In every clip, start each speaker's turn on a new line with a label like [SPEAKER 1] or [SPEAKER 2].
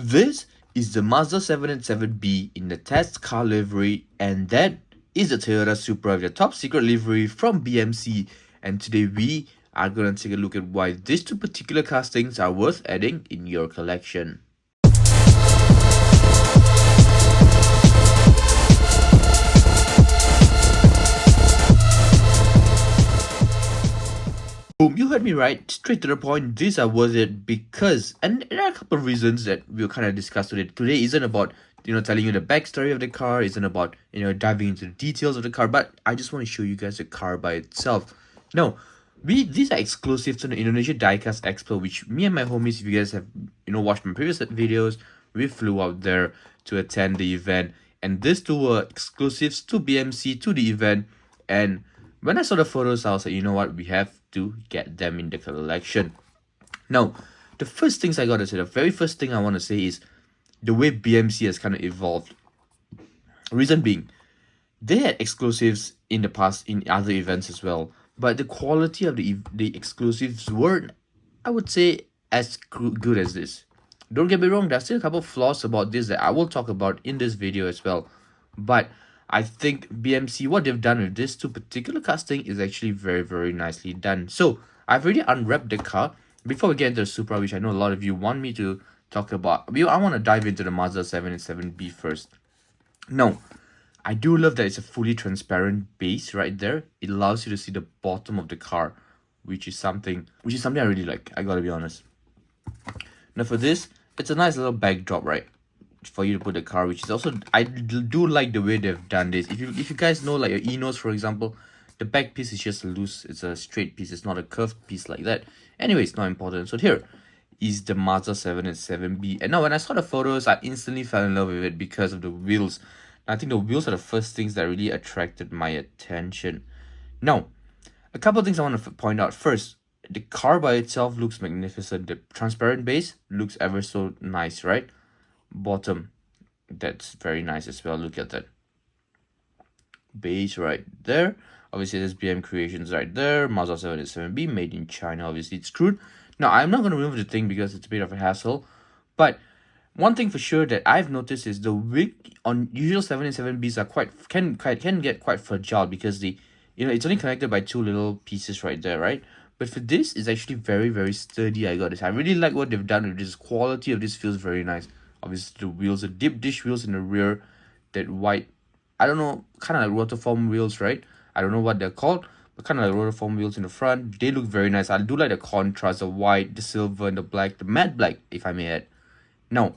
[SPEAKER 1] This is the Mazda 787B in the test car livery, and that is the Toyota Supra with the top secret livery from BMC. And today we are going to take a look at why these two particular castings are worth adding in your collection. Boom, you heard me right, straight to the point. These are worth it because, and there are a couple of reasons that we'll kind of discuss today. Today isn't about, telling you the backstory of the car, isn't about, diving into the details of the car, but I just want to show you guys the car by itself. Now, these are exclusive to the Indonesia Diecast Expo, which me and my homies, if you guys have, watched my previous videos, we flew out there to attend the event, and these two were exclusives to BMC, to the event. And when I saw the photos, I was like, you know what, we have to get them in the collection. Now, the first things I gotta say, the very first thing I want to say is the way BMC has kind of evolved. Reason being, they had exclusives in the past in other events as well, but the quality of the exclusives weren't, I would say, as good as this. Don't get me wrong, there's still a couple of flaws about this that I will talk about in this video as well, but I think BMC, what they've done with this two particular casting is actually very, very nicely done. So I've already unwrapped the car. Before we get into the Supra, which I know a lot of you want me to talk about, I want to dive into the Mazda 7 and 7B first. Now, I do love that it's a fully transparent base right there. It allows you to see the bottom of the car, which is something I really like, I gotta be honest. Now for this, it's a nice little backdrop, right, for you to put the car, which is also, I do like the way they've done this. If you guys know, like your Enos, for example, the back piece is just loose, it's a straight piece, it's not a curved piece like that. Anyway, it's not important. So here is the Mazda 7 and 7B, and now when I saw the photos, I instantly fell in love with it because of the wheels. I think the wheels are the first things that really attracted my attention. Now, a couple of things I want to point out. First, the car by itself looks magnificent. The transparent base looks ever so nice, right? Bottom, that's very nice as well. Look at that base right there. Obviously there's BM Creations right there. Mazda 7 and 7B made in China. Obviously it's screwed. Now I'm not going to remove the thing because it's a bit of a hassle, but one thing for sure that I've noticed is the wick on usual 7 and 7Bs are can get quite fragile because it's only connected by two little pieces right there, right? But for this, it's actually very, very sturdy. I got this. I really like what they've done with this. Quality of this feels very nice. Obviously the wheels, the deep dish wheels in the rear, that white, I don't know, kind of like rotiform wheels, right? I don't know what they're called, but kind of like rotiform wheels in the front. They look very nice. I do like the contrast, the white, the silver, and the black, the matte black, if I may add. Now,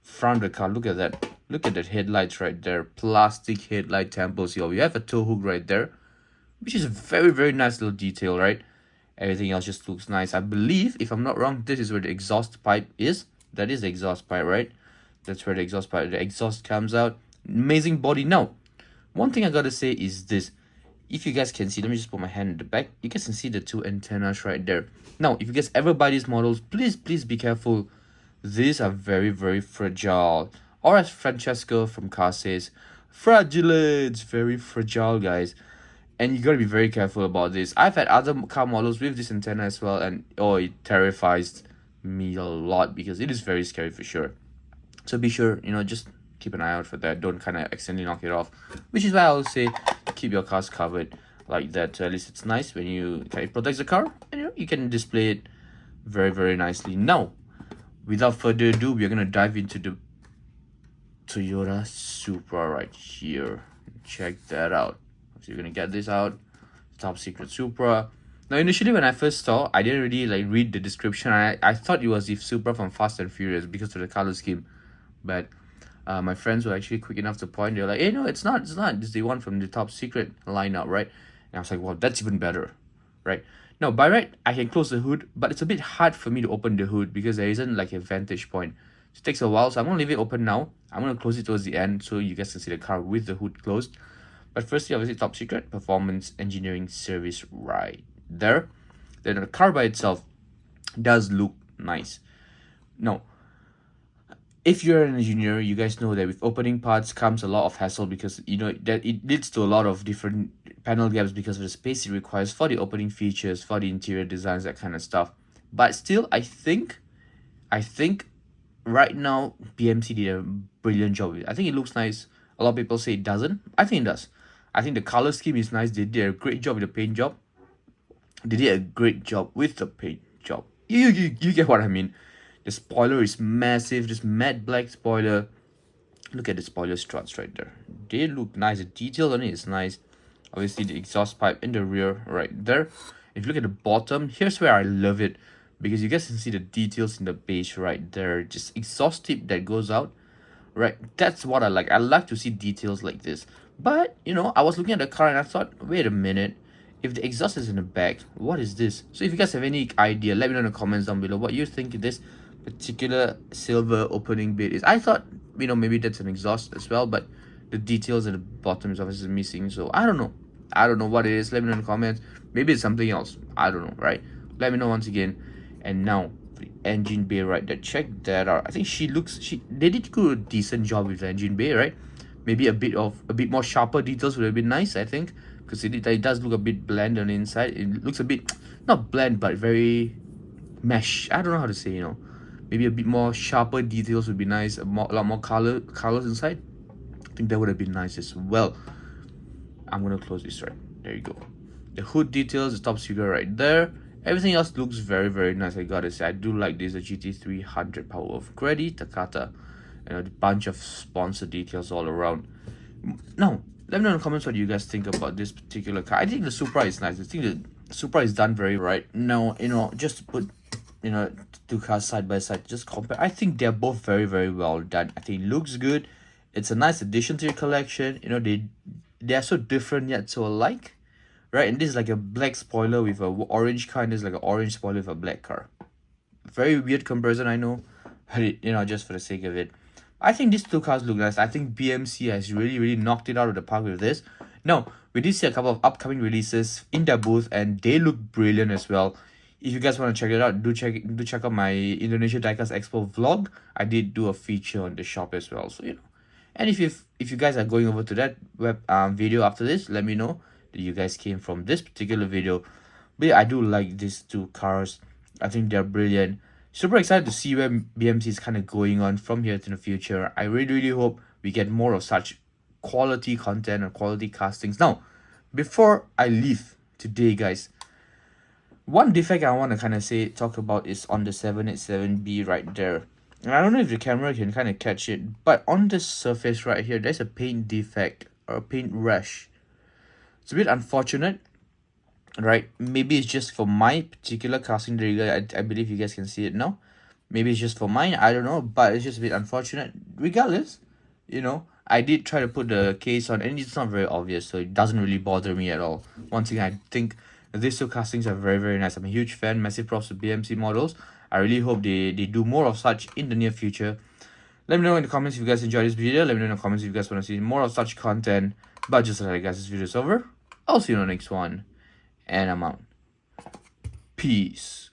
[SPEAKER 1] front of the car, look at that. Look at that headlights right there. Plastic headlight temples here. We have a tow hook right there, which is a very, very nice little detail, right? Everything else just looks nice. I believe, if I'm not wrong, this is where the exhaust pipe is. That is the exhaust pipe, right? That's where the exhaust comes out. Amazing body. Now, one thing I gotta say is this. If you guys can see, let me just put my hand in the back. You guys can see the two antennas right there. Now, if you guys ever buy these models, please be careful. These are very, very fragile. Or as Francesco from Car says, fragile. It's very fragile, guys. And you gotta be very careful about this. I've had other car models with this antenna as well, and it terrifies me a lot because it is very scary for sure. So be sure, just keep an eye out for that. Don't kind of accidentally knock it off. Which is why I would say keep your cars covered like that. So at least it's nice when it protects the car, and you can display it very, very nicely. Now, without further ado, we're gonna dive into the Toyota Supra right here. Check that out. So you're gonna get this out. Top secret Supra. Now initially when I first saw, I didn't really read the description. I thought it was the Supra from Fast and Furious because of the color scheme. But my friends were actually quick enough to point. They're like, hey, no, it's not. It's the one from the top secret lineup, right? And I was like, well, that's even better, right? Now, by right, I can close the hood, but it's a bit hard for me to open the hood because there isn't like a vantage point. It takes a while, so I'm going to leave it open now. I'm going to close it towards the end so you guys can see the car with the hood closed. But firstly, obviously, top secret, performance engineering service right there. Then the car by itself does look nice. Now, if you're an engineer, you guys know that with opening parts comes a lot of hassle because that it leads to a lot of different panel gaps because of the space it requires for the opening features, for the interior designs, that kind of stuff. But still, I think right now BMC did a brilliant job with it. I think it looks nice. A lot of people say it doesn't. I think it does. I think the color scheme is nice. They did a great job with the paint job. They did a great job with the paint job. You get what I mean. The spoiler is massive. This matte black spoiler. Look at the spoiler struts right there. They look nice. The detail on it is nice. Obviously the exhaust pipe in the rear right there. If you look at the bottom, here's where I love it, because you guys can see the details in the base right there. Just exhaust tip that goes out, right? That's what I like. I like to see details like this. But you know, I was looking at the car and I thought, wait a minute, if the exhaust is in the back, what is this? So if you guys have any idea, let me know in the comments down below what you think this particular silver opening bit is. I thought, you know, maybe that's an exhaust as well, but the details at the bottom is obviously missing. So I don't know what it is. Let me know in the comments. Maybe it's something else. I don't know, right? Let me know once again. And now the engine bay right there, check that out. I think they did do a decent job with the engine bay, right? Maybe a bit more sharper details would have been nice, I think, because it does look a bit bland on the inside. It looks a bit, not bland, but very mesh. I don't know how to say, you know. Maybe a bit more sharper details would be nice. A lot more colors inside. I think that would have been nice as well. I'm gonna close this right. There you go. The hood details, the top speaker right there. Everything else looks very, very nice. I gotta say, I do like this. The GT300 power of Grady, Takata, and a bunch of sponsor details all around. Now, let me know in the comments what you guys think about this particular car. I think the Supra is nice. I think the Supra is done very right. Now, you know, just to put, you know, two cars side by side, just compare. I think they're both very, very well done. I think it looks good. It's a nice addition to your collection. You know, they are so different yet so alike, right? And this is like a black spoiler with a orange car, and this is like an orange spoiler with a black car. Very weird comparison, I know, but you know, just for the sake of it, I think these two cars look nice. I think BMC has really knocked it out of the park with this. Now, we did see a couple of upcoming releases in their booth, and they look brilliant as well. If you guys want to check it out, do check out my Indonesia Diecast Expo vlog. I did do a feature on the shop as well, so you know. And if you guys are going over to that video after this, let me know that you guys came from this particular video. But yeah, I do like these two cars. I think they're brilliant. Super excited to see where BMC is kind of going on from here to the future. I really hope we get more of such quality content and quality castings. Now, before I leave today, guys, one defect I want to kind of talk about is on the 787B right there. And I don't know if the camera can kind of catch it, but on this surface right here, there's a paint defect or a paint rash. It's a bit unfortunate, right? Maybe it's just for my particular casting. There you go. I believe you guys can see it now. Maybe it's just for mine. I don't know, but it's just a bit unfortunate. Regardless, you know, I did try to put the case on, and it's not very obvious, so it doesn't really bother me at all. Once again, I think these two castings are very nice. I'm a huge fan. Massive props to BMC models. I really hope they do more of such in the near future. Let me know in the comments if you guys enjoyed this video. Let me know in the comments if you guys want to see more of such content. But just like guys, this video is over. I'll see you in the next one. And I'm out. Peace.